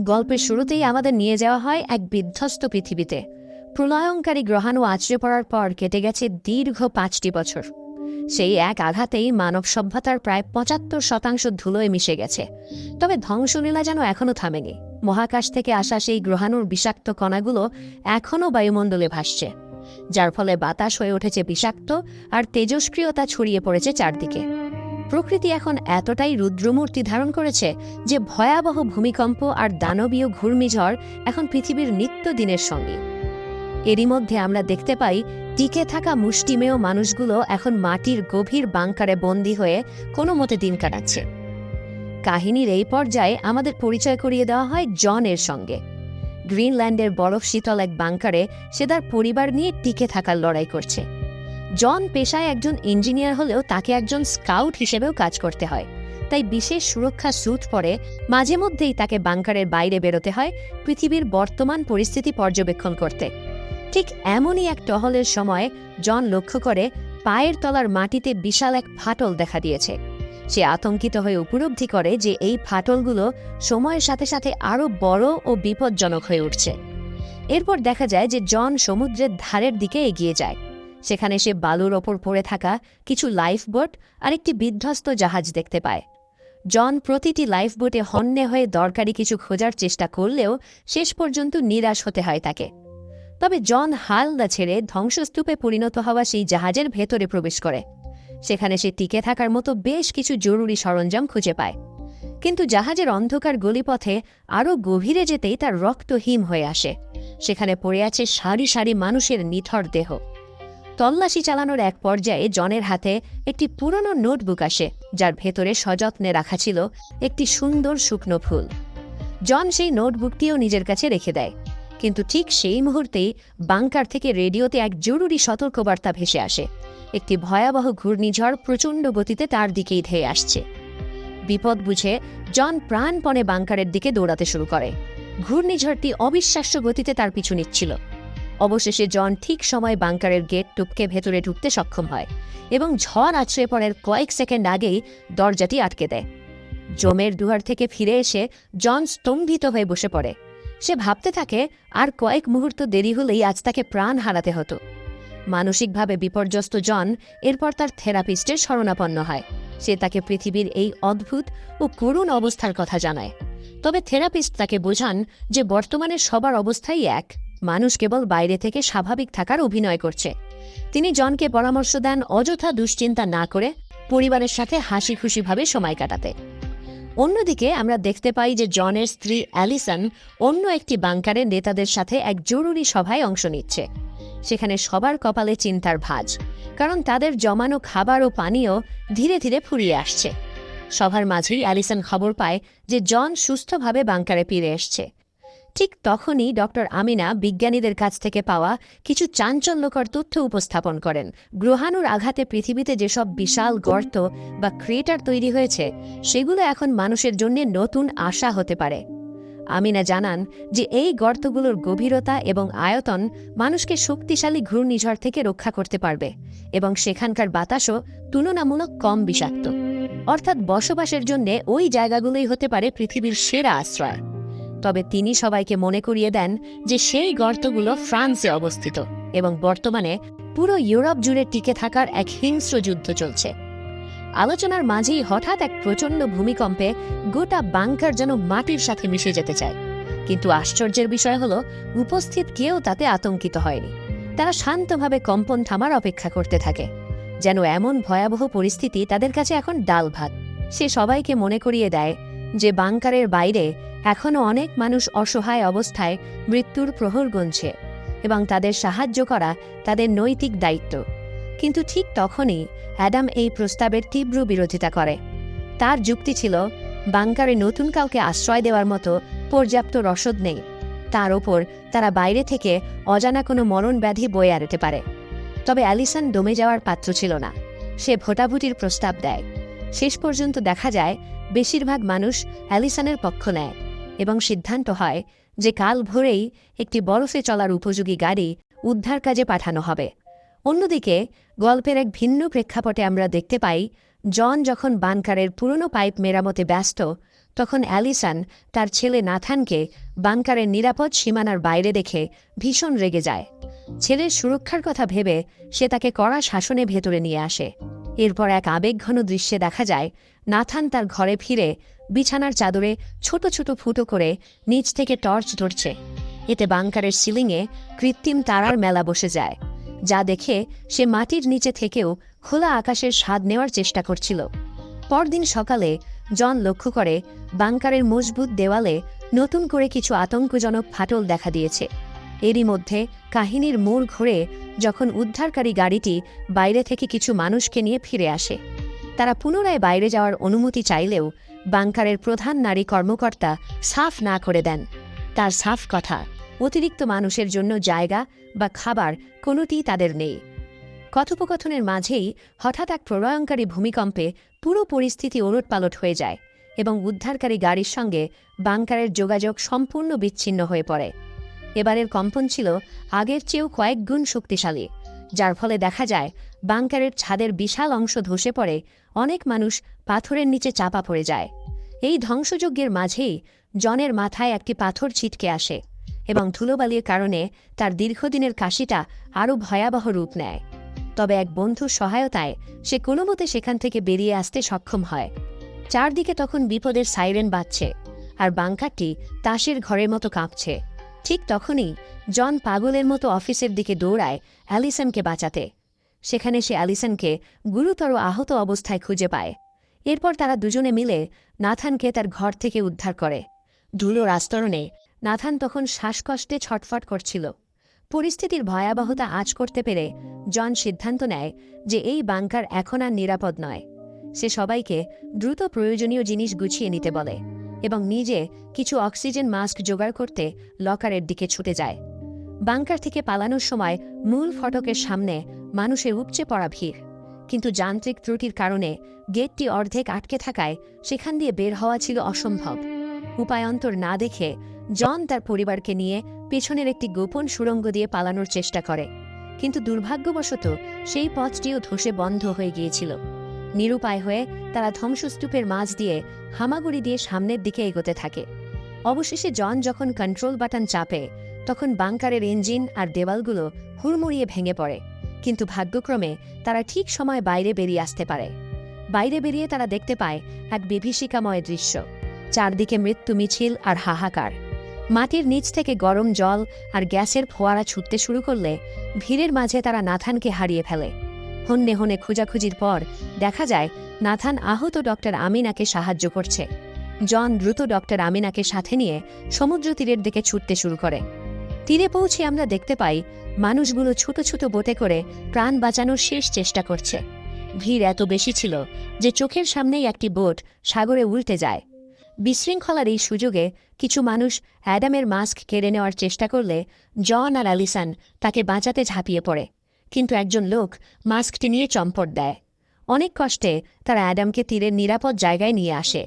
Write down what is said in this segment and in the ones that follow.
গল্পের শুরুতেই আমাদের নিয়ে যাওয়া হয় এক বিধ্বস্ত পৃথিবীতে। প্রলয়ঙ্কারী গ্রহাণু আছড়ে পড়ার পর কেটে গেছে দীর্ঘ 5টি বছর। সেই এক আঘাতেই মানব সভ্যতার প্রায় 75% ধুলোয় মিশে গেছে। তবে ধ্বংসলীলা যেন এখনও থামেনি। মহাকাশ থেকে আসা সেই গ্রহাণুর বিষাক্ত কণাগুলো এখনও বায়ুমণ্ডলে ভাসছে, যার ফলে বাতাস হয়ে উঠেছে বিষাক্ত আর তেজস্ক্রিয়তা ছড়িয়ে পড়েছে চারদিকে। প্রকৃতি এখন এতটাই রুদ্রমূর্তি ধারণ করেছে যে ভয়াবহ ভূমিকম্প আর দানবীয় ঘূর্ণিঝড় এখন পৃথিবীর নিত্যদিনের সঙ্গী। এরই মধ্যে আমরা দেখতে পাই টিকে থাকা মুষ্টিমেয় মানুষগুলো এখন মাটির গভীর বাংকারে বন্দী হয়ে কোনো মতে দিন কাটাচ্ছে। কাহিনীর এই পর্যায়ে আমাদের পরিচয় করিয়ে দেওয়া হয় জনের সঙ্গে। গ্রিনল্যান্ডের বরফ শীতল এক বাংকারে সে তার পরিবার নিয়ে টিকে থাকার লড়াই করছে। জন পেশায় একজন ইঞ্জিনিয়ার হলেও তাকে একজন স্কাউট হিসেবেও কাজ করতে হয়, তাই বিশেষ সুরক্ষা স্যুট পরে মাঝে মধ্যেই তাকে বাংকারের বাইরে বেরোতে হয় পৃথিবীর বর্তমান পরিস্থিতি পর্যবেক্ষণ করতে। ঠিক এমনই এক টহলের সময় জন লক্ষ্য করে পায়ের তলার মাটিতে বিশাল এক ফাটল দেখা দিয়েছে। সে আতঙ্কিত হয়ে উপলব্ধি করে যে এই ফাটলগুলো সময়ের সাথে সাথে আরও বড় ও বিপজ্জনক হয়ে উঠছে। এরপর দেখা যায় যে জন সমুদ্রের ধারের দিকে এগিয়ে যায়। সেখানে সে বালুর ওপর পড়ে থাকা কিছু লাইফবোট আর একটি বিধ্বস্ত জাহাজ দেখতে পায়। জন প্রতিটি লাইফবোটে হন্যে হয়ে দরকারি কিছু খোঁজার চেষ্টা করলেও শেষ পর্যন্ত নিরাশ হতে হয় তাকে। তবে জন হাল না ছেড়ে ধ্বংসস্তূপে পরিণত হওয়া সেই জাহাজের ভেতরে প্রবেশ করে। সেখানে সে টিকে থাকার মতো বেশ কিছু জরুরি সরঞ্জাম খুঁজে পায়। কিন্তু জাহাজের অন্ধকার গলিপথে আরও গভীরে যেতেই তার রক্ত হিম হয়ে আসে। সেখানে পড়ে আছে সারি সারি মানুষের নিথর দেহ। তল্লাশি চালানোর এক পর্যায়ে জনের হাতে একটি পুরনো নোটবুক আসে, যার ভেতরে সযত্নে রাখা ছিল একটি সুন্দর শুকনো ফুল। জন সেই নোটবুকটিও নিজের কাছে রেখে দেয়। কিন্তু ঠিক সেই মুহূর্তেই বাংকার থেকে রেডিওতে এক জরুরি সতর্কবার্তা ভেসে আসে। একটি ভয়াবহ ঘূর্ণিঝড় প্রচণ্ড গতিতে তার দিকেই ধেয়ে আসছে। বিপদ বুঝে জন প্রাণপণে বাংকারের দিকে দৌড়াতে শুরু করে। ঘূর্ণিঝড়টি অবিশ্বাস্য গতিতে তার পিছু নিচ্ছিল। অবশেষে জন ঠিক সময় বাংকারের গেট টপকে ভেতরে ঢুকতে সক্ষম হয় এবং ঝড় আছড়ে পড়ার কয়েক সেকেন্ড আগেই দরজাটি আটকে দেয়। জমের দুয়ার থেকে ফিরে এসে জন স্তম্ভিত হয়ে বসে পড়ে। সে ভাবতে থাকে আর কয়েক মুহূর্ত দেরি হলেই আজ তাকে প্রাণ হারাতে হতো। মানসিকভাবে বিপর্যস্ত জন এরপর তার থেরাপিস্টের শরণাপন্ন হয়। সে তাকে পৃথিবীর এই অদ্ভুত ও করুণ অবস্থার কথা জানায়। তবে থেরাপিস্ট তাকে বোঝান যে বর্তমানে সবার অবস্থাই এক, মানুষ কেবল বাইরে থেকে স্বাভাবিক থাকার অভিনয় করছে। তিনি জনকে পরামর্শ দেন অযথা দুশ্চিন্তা না করে পরিবারের সাথে হাসি খুশিভাবে সময় কাটাতে। অন্যদিকে আমরা দেখতে পাই যে জনের স্ত্রী অ্যালিসন অন্য একটি বাংকারের নেতাদের সাথে এক জরুরি সভায় অংশ নিচ্ছে। সেখানে সবার কপালে চিন্তার ভাঁজ, কারণ তাদের জমানো খাবার ও পানীয় ধীরে ধীরে ফুরিয়ে আসছে। সভার মাঝেই অ্যালিসন খবর পায় যে জন সুস্থভাবে বাংকারে ফিরে এসছে। ঠিক তখনই ডক্টর আমিনা বিজ্ঞানীদের কাছ থেকে পাওয়া কিছু চাঞ্চল্যকর তথ্য উপস্থাপন করেন। গ্রহাণুর আঘাতে পৃথিবীতে যেসব বিশাল গর্ত বা ক্রেটার তৈরি হয়েছে, সেগুলো এখন মানুষের জন্য নতুন আশা হতে পারে। আমিনা জানান যে এই গর্তগুলোর গভীরতা এবং আয়তন মানুষকে শক্তিশালী ঘূর্ণিঝড় থেকে রক্ষা করতে পারবে এবং সেখানকার বাতাসও তুলনামূলক কম বিষাক্ত। অর্থাৎ বসবাসের জন্য ওই জায়গাগুলোই হতে পারে পৃথিবীর সেরা আশ্রয়। তবে তিনি সবাইকে মনে করিয়ে দেন যে সেই গর্তগুলো ফ্রান্সে অবস্থিত এবং বর্তমানে পুরো ইউরোপ জুড়ে টিকে থাকার এক হিংস্র যুদ্ধ চলছে। আলোচনার মাঝেই হঠাৎ এক প্রচণ্ড ভূমিকম্পে গোটা বাংকার যেন মাটির সাথে মিশে যেতে চায়। কিন্তু আশ্চর্যের বিষয় হলো, উপস্থিত কেউ তাতে আতঙ্কিত হয়নি। তারা শান্তভাবে কম্পন থামার অপেক্ষা করতে থাকে, যেন এমন ভয়াবহ পরিস্থিতি তাদের কাছে এখন ডাল ভাত। সে সবাইকে মনে করিয়ে দেয় যে বাংকারের বাইরে এখনও অনেক মানুষ অসহায় অবস্থায় মৃত্যুর প্রহর গুনছে এবং তাদের সাহায্য করা তাদের নৈতিক দায়িত্ব। কিন্তু ঠিক তখনই অ্যাডাম এই প্রস্তাবের তীব্র বিরোধিতা করে। তার যুক্তি ছিল, বাংকারে নতুন কাউকে আশ্রয় দেওয়ার মতো পর্যাপ্ত রসদ নেই। তার ওপর তারা বাইরে থেকে অজানা কোনো মরণ ব্যাধি বয়ে আনতে পারে। তবে অ্যালিসন দমে যাওয়ার পাত্র ছিল না। সে ভোটাভুটির প্রস্তাব দেয়। শেষ পর্যন্ত দেখা যায় বেশিরভাগ মানুষ অ্যালিসনের পক্ষ নেয় এবং সিদ্ধান্ত হয় যে কাল ভোরেই একটি বরফে চলার উপযোগী গাড়ি উদ্ধার কাজে পাঠানো হবে। অন্যদিকে গল্পের এক ভিন্ন প্রেক্ষাপটে আমরা দেখতে পাই জন যখন বাংকারের পুরনো পাইপ মেরামতে ব্যস্ত, তখন অ্যালিসন তার ছেলে নাথানকে বাংকারের নিরাপদ সীমানার বাইরে দেখে ভীষণ রেগে যায়। ছেলের সুরক্ষার কথা ভেবে সে তাকে কড়া শাসনে ভেতরে নিয়ে আসে। এরপর এক আবেগঘন দৃশ্যে দেখা যায় নাথান তার ঘরে ফিরে বিছানার চাদরে ছোট ছোট ফুটো করে নিচ থেকে টর্চ ধরছে। এতে বাংকারের সিলিংয়ে কৃত্রিম তারার মেলা বসে যায়, যা দেখে সে মাটির নিচে থেকেও খোলা আকাশের স্বাদ নেওয়ার চেষ্টা করছিল। পরদিন সকালে জন লক্ষ্য করে বাংকারের মজবুত দেওয়ালে নতুন করে কিছু আতঙ্কজনক ফাটল দেখা দিয়েছে। এরই মধ্যে কাহিনীর মোড় ঘুরে যখন উদ্ধারকারী গাড়িটি বাইরে থেকে কিছু মানুষকে নিয়ে ফিরে আসে। তারা পুনরায় বাইরে যাওয়ার অনুমতি চাইলেও বাংকারের প্রধান নারী কর্মকর্তা সাফ না করে দেন। তার সাফ কথা, অতিরিক্ত মানুষের জন্য জায়গা বা খাবার কোনোটিই তাদের নেই। কথোপকথনের মাঝেই হঠাৎ এক প্রলয়ঙ্কারী ভূমিকম্পে পুরো পরিস্থিতি ওলটপালট হয়ে যায় এবং উদ্ধারকারী গাড়ির সঙ্গে বাংকারের যোগাযোগ সম্পূর্ণ বিচ্ছিন্ন হয়ে পড়ে। এবারের কম্পন ছিল আগের চেয়েও কয়েক গুণ শক্তিশালী, যার ফলে দেখা যায় বাংকারের ছাদের বিশাল অংশ ধসে পড়ে, অনেক মানুষ পাথরের নিচে চাপা পড়ে যায়। এই ধ্বংসযজ্ঞের মাঝেই জনের মাথায় একটি পাথর ছিটকে আসে এবং ধুলোবালির কারণে তার দীর্ঘদিনের কাশিটা আরও ভয়াবহ রূপ নেয়। তবে এক বন্ধুর সহায়তায় সে কোনোমতে সেখান থেকে বেরিয়ে আসতে সক্ষম হয়। চারদিকে তখন বিপদের সাইরেন বাজছে আর বাংকারটি তাসের ঘরের মতো কাঁপছে। ঠিক তখনই জন পাগলের মতো অফিসের দিকে দৌড়ায় অ্যালিসনকে বাঁচাতে। সেখানে সে অ্যালিসনকে গুরুতর আহত অবস্থায় খুঁজে পায়। এরপর তারা দুজনে মিলে নাথানকে তার ঘর থেকে উদ্ধার করে। ধুলোর আস্তরণে নাথান তখন শ্বাসকষ্টে ছটফট করছিল। পরিস্থিতির ভয়াবহতা আঁচ করতে পেরে জন সিদ্ধান্ত নেয় যে এই বাংকার এখন আর নিরাপদ নয়। সে সবাইকে দ্রুত প্রয়োজনীয় জিনিস গুছিয়ে নিতে বলে এবং নিজে কিছু অক্সিজেন মাস্ক জোগাড় করতে লকারের দিকে ছুটে যায়। বাংকার থেকে পালানোর সময় মূল ফটকের সামনে মানুষের উপচে পড়া ভিড়, কিন্তু যান্ত্রিক ত্রুটির কারণে গেটটি অর্ধেক আটকে থাকায় সেখান দিয়ে বের হওয়া ছিল অসম্ভব। উপায়ন্তর না দেখে জন তার পরিবারকে নিয়ে পেছনের একটি গোপন সুড়ঙ্গ দিয়ে পালানোর চেষ্টা করে, কিন্তু দুর্ভাগ্যবশত সেই পথটিও ধসে বন্ধ হয়ে গিয়েছিল। নিরুপায় হয়ে তারা ধ্বংসস্তূপের মাঝ দিয়ে হামাগুড়ি দিয়ে সামনের দিকে এগোতে থাকে। অবশেষে জন যখন কন্ট্রোল বাটন চাপে তখন বাংকারের ইঞ্জিন আর দেওয়ালগুলো হুড়মুড়িয়ে ভেঙে পড়ে, কিন্তু ভাগ্যক্রমে তারা ঠিক সময় বাইরে বেরিয়ে আসতে পারে। বাইরে বেরিয়ে তারা দেখতে পায় এক বিভীষিকাময় দৃশ্য। চারদিকে মৃত্যু মিছিল আর হাহাকার। মাটির নিচ থেকে গরম জল আর গ্যাসের ফোয়ারা ছুটতে শুরু করলে ভিড়ের মাঝে তারা নাথানকে হারিয়ে ফেলে। হন্যে হন্যে খোঁজাখুঁজির পর দেখা যায় নাথান আহত ডক্টর আমিনাকে সাহায্য করছে। জন দ্রুত ডক্টর আমিনাকে সাথে নিয়ে সমুদ্র তীরের দিকে ছুটতে শুরু করে। তীরে পৌঁছে আমরা দেখতে পাই মানুষগুলো ছোট ছোট বোটে করে প্রাণ বাঁচানোর শেষ চেষ্টা করছে। ভিড় এত বেশি ছিল যে চোখের সামনেই একটি বোট সাগরে উল্টে যায়। বিশৃঙ্খলার এই সুযোগে কিছু মানুষ অ্যাডামের মাস্ক কেড়ে নেওয়ার চেষ্টা করলে জন আর অ্যালিসন তাকে বাঁচাতে ঝাঁপিয়ে পড়ে, কিন্তু একজন লোক মাস্কটি নিয়ে চম্পট দেয়। অনেক কষ্টে তারা অ্যাডামকে তীরের নিরাপদ জায়গায় নিয়ে আসে।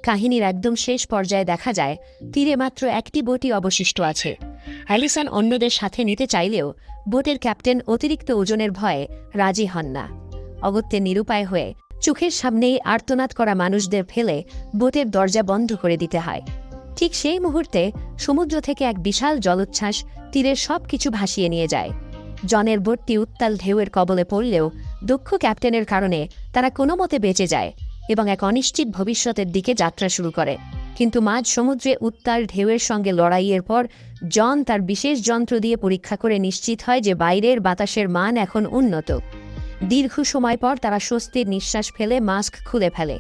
কাহিনীর একদম শেষ পর্যায়ে দেখা যায় তীরে মাত্র একটি বোটই অবশিষ্ট আছে। অ্যালিসন অন্যদের সাথে নিতে চাইলেও বোটের ক্যাপ্টেন অতিরিক্ত ওজনের ভয়ে রাজি হন না। অগত্যে নিরুপায় হয়ে চোখের সামনেই আর্তনাদ করা মানুষদের ফেলে বোটের দরজা বন্ধ করে দিতে হয়। ঠিক সেই মুহূর্তে সমুদ্র থেকে এক বিশাল জলোচ্ছ্বাস তীরের সব কিছু ভাসিয়ে নিয়ে যায়। জনের বোটটি উত্তাল ঢেউয়ের কবলে পড়লেও দক্ষ ক্যাপ্টেনের কারণে তারা কোনো মতে বেঁচে যায় এবং এক অনিশ্চিত ভবিষ্যতের দিকে যাত্রা শুরু করে। কিন্তু মাঝ সমুদ্রে উত্তাল ঢেউয়ের সঙ্গে লড়াইয়ের পর জন তার বিশেষ যন্ত্র দিয়ে পরীক্ষা করে নিশ্চিত হয় যে বাইরের বাতাসের মান এখন উন্নত। দীর্ঘ সময় পর তারা স্বস্তির নিঃশ্বাস ফেলে মাস্ক খুলে ফেলে।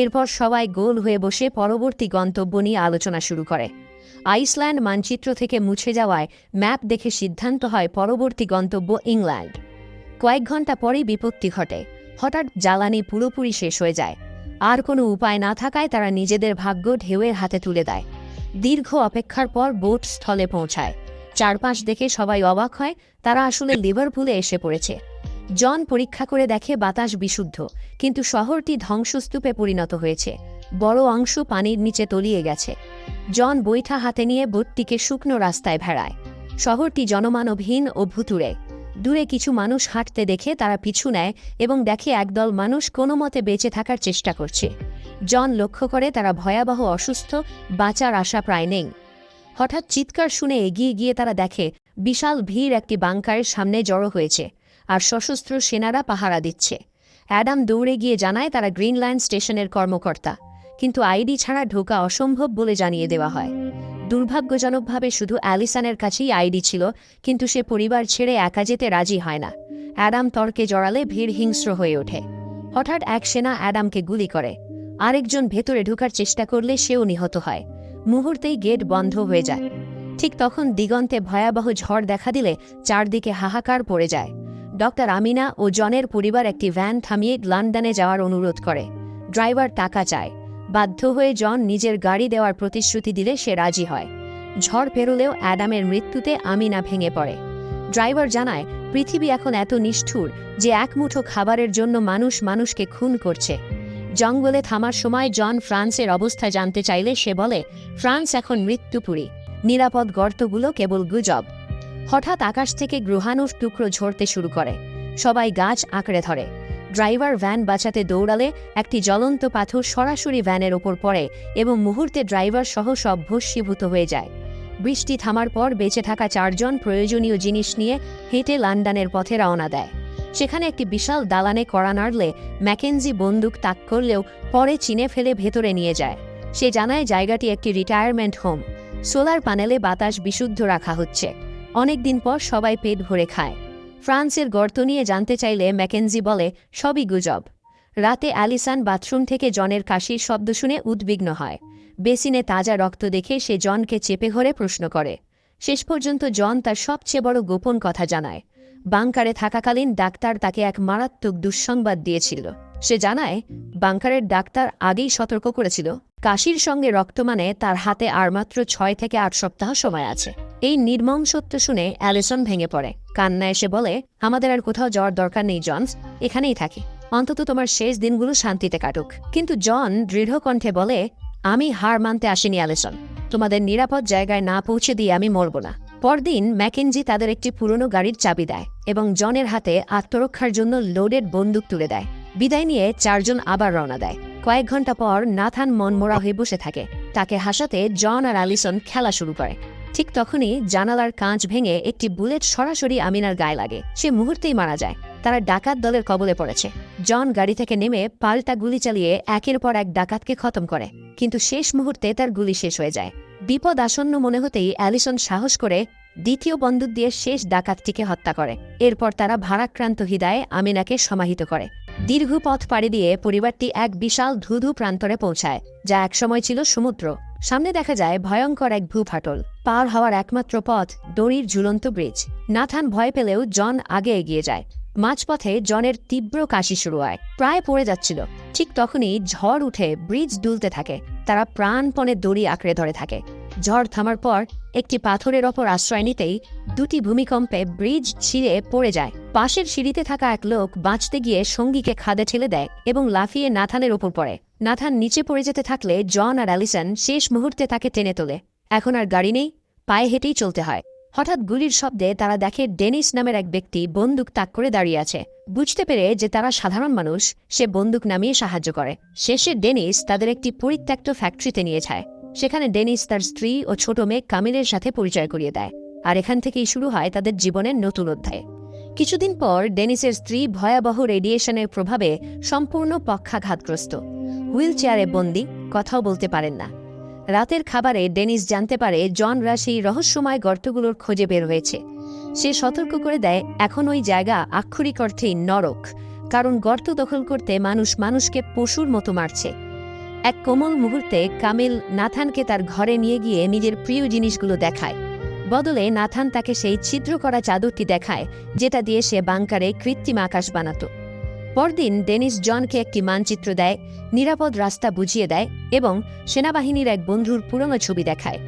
এরপর সবাই গোল হয়ে বসে পরবর্তী গন্তব্য নিয়ে আলোচনা শুরু করে। আইসল্যান্ড মানচিত্র থেকে মুছে যাওয়ায় ম্যাপ দেখে সিদ্ধান্ত হয় পরবর্তী গন্তব্য ইংল্যান্ড। কয়েক ঘন্টা পরেই বিপত্তি ঘটে। হঠাৎ জ্বালানি পুরোপুরি শেষ হয়ে যায়। আর কোনো উপায় না থাকায় তারা নিজেদের ভাগ্য ঢেউয়ের হাতে তুলে দেয়। দীর্ঘ অপেক্ষার পর বোট স্থলে পৌঁছায়। চারপাশ দেখে সবাই অবাক হয়, তারা আসলে লিভারপুলে এসে পড়েছে। জন পরীক্ষা করে দেখে বাতাস বিশুদ্ধ, কিন্তু শহরটি ধ্বংসস্তূপে পরিণত হয়েছে। বড় অংশ পানির নিচে তলিয়ে গেছে। জন বৈঠা হাতে নিয়ে বোটটিকে শুকনো রাস্তায় ভেড়ায়। শহরটি জনমানবহীন ও ভুতুড়ে। দূরে কিছু মানুষ হাঁটতে দেখে তারা পিছু নেয় এবং দেখে একদল মানুষ কোনো মতে বেঁচে থাকার চেষ্টা করছে। জন লক্ষ্য করে তারা ভয়াবহ অসুস্থ, বাঁচার আশা প্রায় নেই। হঠাৎ চিৎকার শুনে এগিয়ে গিয়ে তারা দেখে বিশাল ভিড় একটি বাংকারের সামনে জড়ো হয়েছে, আর সশস্ত্র সেনারা পাহারা দিচ্ছে। অ্যাডাম দৌড়ে গিয়ে জানায় তারা গ্রিনল্যান্ড স্টেশনের কর্মকর্তা, কিন্তু আইডি ছাড়া ঢোকা অসম্ভব বলে জানিয়ে দেওয়া হয়। দুর্ভাগ্যজনকভাবে শুধু অ্যালিসনের কাছেই আইডি ছিল, কিন্তু সে পরিবার ছেড়ে একা যেতে রাজি হয় না। অ্যাডাম তর্কে জড়ালে ভিড় হিংস্র হয়ে ওঠে। হঠাৎ এক সেনা অ্যাডামকে গুলি করে। আরেকজন ভেতরে ঢোকার চেষ্টা করলে সেও নিহত হয়। মুহূর্তেই গেট বন্ধ হয়ে যায়। ঠিক তখন দিগন্তে ভয়াবহ ঝড় দেখা দিলে চারদিকে হাহাকার পড়ে যায়। ডক্টর আমিনা ও জনের পরিবার একটি ভ্যান থামিয়ে লন্ডনে যাওয়ার অনুরোধ করে। ড্রাইভার টাকা চায়। বাধ্য হয়ে জন নিজের গাড়ি দেওয়ার প্রতিশ্রুতি দিলে সে রাজি হয়। ঝড় পেরোলেও অ্যাডামের মৃত্যুতে আমিনা ভেঙে পড়ে। ড্রাইভার জানায় পৃথিবী এখন এত নিষ্ঠুর যে এক মুঠো খাবারের জন্য মানুষ মানুষকে খুন করছে। জঙ্গলে থামার সময় জন ফ্রান্সের অবস্থা জানতে চাইলে সে বলে, ফ্রান্স এখন মৃত্যুপুরী, নিরাপদ গর্তগুলো কেবল গুজব। হঠাৎ আকাশ থেকে গ্রহাণুর টুকরো ঝরতে শুরু করে। সবাই গাছ আঁকড়ে ধরে। ড্রাইভার ভ্যান বাঁচাতে দৌড়ালে একটি জ্বলন্ত পাথর সরাসরি ভ্যানের ওপর পড়ে এবং মুহূর্তে ড্রাইভার সহ সব ভস্মীভূত হয়ে যায়। বৃষ্টি থামার পর বেঁচে থাকা চারজন প্রয়োজনীয় জিনিস নিয়ে হেঁটে লন্ডনের পথে রওনা দেয়। সেখানে একটি বিশাল দালানে কড়া নাড়লে ম্যাকেনজি বন্দুক তাক করলেও পরে চিনে ফেলে ভেতরে নিয়ে যায়। সে জানায় জায়গাটি একটি রিটায়ারমেন্ট হোম। সোলার প্যানেলে বাতাস বিশুদ্ধ রাখা হচ্ছে। অনেকদিন পর সবাই পেট ভরে খায়। ফ্রান্সের গর্ত নিয়ে জানতে চাইলে ম্যাকেনজি বলে, সবই গুজব। রাতে অ্যালিসন বাথরুম থেকে জনের কাশির শব্দ শুনে উদ্বিগ্ন হয়। বেসিনে তাজা রক্ত দেখে সে জনকে চেপে ধরে প্রশ্ন করে। শেষ পর্যন্ত জন তার সবচেয়ে বড় গোপন কথা জানায়। বাংকারে থাকাকালীন ডাক্তার তাকে এক মারাত্মক দুঃসংবাদ দিয়েছিল। সে জানায় বাংকারের ডাক্তার আগেই সতর্ক করেছিল কাশির সঙ্গে রক্ত মানে তার হাতে আর মাত্র 6 থেকে 8 সপ্তাহ সময় আছে। এই নির্মম সত্য শুনে অ্যালিসন ভেঙে পড়ে। কান্না এসে বলে, আমাদের আর কোথাও যাওয়ার দরকার নেই জনস, এখানেই থাকি। অন্তত তোমার শেষ দিনগুলো শান্তিতে কাটুক। কিন্তু জন দৃঢ় কণ্ঠে বলে, আমি হার মানতে আসিনি অ্যালিসন। তোমাদের নিরাপদ জায়গায় না পৌঁছে দিয়ে আমি মরব না। পরদিন ম্যাকেনজি তাদের একটি পুরনো গাড়ির চাবি দেয় এবং জনের হাতে আত্মরক্ষার জন্য লোডেড বন্দুক তুলে দেয়। বিদায় নিয়ে চারজন আবার রওনা দেয়। কয়েক ঘন্টা পর নাথান মনমরা হয়ে বসে থাকে। তাকে হাসাতে জন আর অ্যালিসন খেলা শুরু করে। ঠিক তখনই জানালার কাঁচ ভেঙে একটি বুলেট সরাসরি আমিনার গায়ে লাগে। সে মুহূর্তেই মারা যায়। তারা ডাকাত দলের কবলে পড়েছে। জন গাড়ি থেকে নেমে পাল্টা গুলি চালিয়ে একের পর এক ডাকাতকে খতম করে, কিন্তু শেষ মুহূর্তে তার গুলি শেষ হয়ে যায়। বিপদ আসন্ন মনে হতেই অ্যালিসন সাহস করে দ্বিতীয় বন্দুক দিয়ে শেষ ডাকাতটিকে হত্যা করে। এরপর তারা ভারাক্রান্ত হৃদয়ে আমিনাকে সমাহিত করে। দীর্ঘ পথ পাড়ি দিয়ে পরিবারটি এক বিশাল ধুধু প্রান্তরে পৌঁছায়, যা একসময় ছিল সমুদ্র। সামনে দেখা যায় ভয়ঙ্কর এক ভূফাটল। পার হওয়ার একমাত্র পথ দড়ির ঝুলন্ত ব্রিজ। নাথান ভয় পেলেও জন আগে এগিয়ে যায়। মাঝপথে জনের তীব্র কাশি শুরু হয়, প্রায় পড়ে যাচ্ছিল। ঠিক তখনই ঝড় উঠে ব্রিজ দুলতে থাকে। তারা প্রাণপণে দড়ি আঁকড়ে ধরে থাকে। ঝড় থামার পর একটি পাথরের ওপর আশ্রয় নিতেই দুটি ভূমিকম্পে ব্রিজ ছিঁড়ে পড়ে যায়। পাশের সিঁড়িতে থাকা এক লোক বাঁচতে গিয়ে সঙ্গীকে খাদে ঠেলে দেয় এবং লাফিয়ে নাথানের ওপর পড়ে। নাথান নিচে পড়ে যেতে থাকলে জন আর অ্যালিসন শেষ মুহূর্তে তাকে টেনে তোলে। এখন আর গাড়ি নেই, পায়ে হেঁটেই চলতে হয়। হঠাৎ গুলির শব্দে তারা দেখে ডেনিস নামের এক ব্যক্তি বন্দুক তাক করে দাঁড়িয়ে আছে। বুঝতে পেরে যে তারা সাধারণ মানুষ, সে বন্দুক নামিয়ে সাহায্য করে। শেষে ডেনিস তাদের একটি পরিত্যক্ত ফ্যাক্টরিতে নিয়ে যায়। সেখানে ডেনিস তার স্ত্রী ও ছোট মেয়ে কামিলের সাথে পরিচয় করিয়ে দেয়। আর এখান থেকেই শুরু হয় তাদের জীবনের নতুন অধ্যায়। কিছুদিন পর ডেনিসের স্ত্রী ভয়াবহ রেডিয়েশনের প্রভাবে সম্পূর্ণ পক্ষাঘাতগ্রস্ত। হুইল চেয়ারে বন্দী, কথাও বলতে পারেন না। রাতের খাবারে ডেনিস জানতে পারে জনরা সেই রহস্যময় গর্তগুলোর খোঁজে বের হয়েছে। সে সতর্ক করে দেয় এখন ওই জায়গা আক্ষরিক অর্থেই নরক, কারণ গর্ত দখল করতে মানুষ মানুষকে পশুর মতো মারছে। এক কোমল মুহূর্তে কামিল নাথানকে তার ঘরে নিয়ে গিয়ে নিজের প্রিয় জিনিসগুলো দেখায়। বদলে নাথান তাকে সেই ছিদ্র করা চাদরটি দেখায় যেটা দিয়ে সে বাংকারে কৃত্রিম আকাশ বানাত। পরদিন ডেনিস জনকে একটি মানচিত্র দেয়, নিরাপদ রাস্তা বুঝিয়ে দেয় এবং সেনাবাহিনীর এক বন্ধুর পুরনো ছবি দেখায়।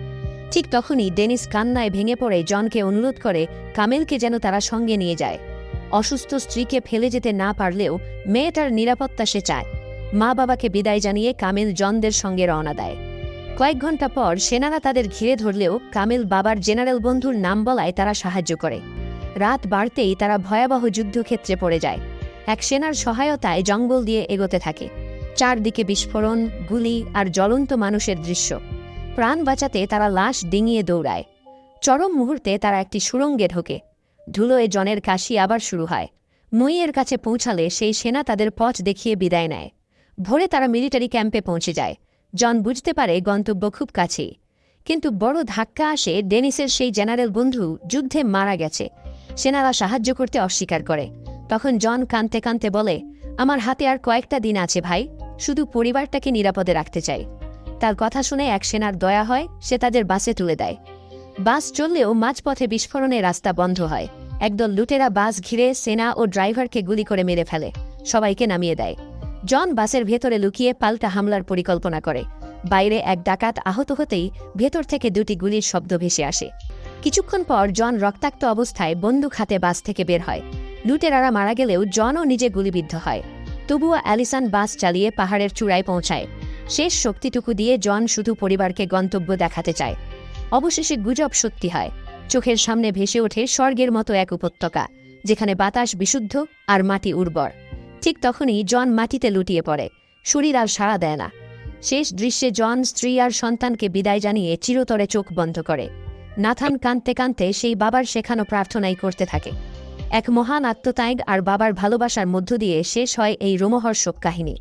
ঠিক তখনই ডেনিস কান্নায় ভেঙে পড়ে জনকে অনুরোধ করে কামিলকে যেন তারা সঙ্গে নিয়ে যায়। অসুস্থ স্ত্রীকে ফেলে যেতে না পারলেও মেয়েটার নিরাপত্তা সে চায়। মা বাবাকে বিদায় জানিয়ে কামিল জনদের সঙ্গে রওনা দেয়। কয়েক ঘন্টা পর সেনারা তাদের ঘিরে ধরলেও কামিল বাবার জেনারেল বন্ধুর নাম বলায় তারা সাহায্য করে। রাত বাড়তেই তারা ভয়াবহ যুদ্ধক্ষেত্রে পড়ে যায়। এক সেনার সহায়তায় জঙ্গল দিয়ে এগোতে থাকে। চারদিকে বিস্ফোরণ, গুলি আর জ্বলন্ত মানুষের দৃশ্য। প্রাণ বাঁচাতে তারা লাশ ডিঙিয়ে দৌড়ায়। চরম মুহূর্তে তারা একটি সুড়ঙ্গে ঢোকে। ধুলোয় জনের কাশি আবার শুরু হয়। মুইয়ের কাছে পৌঁছালে সেই সেনা তাদের পথ দেখিয়ে বিদায় নেয়। ভোরে তারা মিলিটারি ক্যাম্পে পৌঁছে যায়। জন বুঝতে পারে গন্তব্য খুব কাছেই। কিন্তু বড় ধাক্কা আসে। ডেনিসের সেই জেনারেল বন্ধু যুদ্ধে মারা গেছে। সেনারা সাহায্য করতে অস্বীকার করে। তখন জন কাঁদতে কাঁদতে বলে, আমার হাতে আর কয়েকটা দিন আছে ভাই, শুধু পরিবারটাকে নিরাপদে রাখতে চাই। তার কথা শুনে এক সেনার দয়া হয়, সে তাদের বাসে তুলে দেয়। বাস চললেও মাঝপথে বিস্ফোরণে রাস্তা বন্ধ হয়। একদল লুটেরা বাস ঘিরে সেনা ও ড্রাইভারকে গুলি করে মেরে ফেলে, সবাইকে নামিয়ে দেয়। জন বাসের ভেতরে লুকিয়ে পাল্টা হামলার পরিকল্পনা করে। বাইরে এক ডাকাত আহত হতেই ভেতর থেকে দুটি গুলির শব্দ ভেসে আসে। কিছুক্ষণ পর জন রক্তাক্ত অবস্থায় বন্দুক হাতে বাস থেকে বের হয়। লুটেরারা মারা গেলেও জনও নিজে গুলিবিদ্ধ হয়। তবুও অ্যালিসন বাস চালিয়ে পাহাড়ের চূড়ায় পৌঁছায়। শেষ শক্তিটুকু দিয়ে জন শুধু পরিবারকে গন্তব্য দেখাতে চায়। অবশেষে গুজব সত্যি হয়। চোখের সামনে ভেসে ওঠে স্বর্গের মতো এক উপত্যকা, যেখানে বাতাস বিশুদ্ধ আর মাটি উর্বর। ঠিক তখনই জন মাটিতে লুটিয়ে পড়ে। শরীর আর সাড়া দেয় না। শেষ দৃশ্যে জন স্ত্রী আর সন্তানকে বিদায় জানিয়ে চিরতরে চোখ বন্ধ করে। নাথান কাঁদতে কাঁদতে সেই বাবার শেখানো প্রার্থনাই করতে থাকে। এক মহান আত্মত্যাগ আর বাবার ভালোবাসার মধ্য দিয়ে শেষ হয় এই রোমহর্ষক কাহিনী।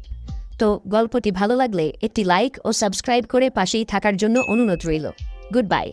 তো গল্পটি ভালো লাগলে একটি লাইক ও সাবস্ক্রাইব করে পাশেই থাকার জন্য অনুরোধ রইল। Good bye.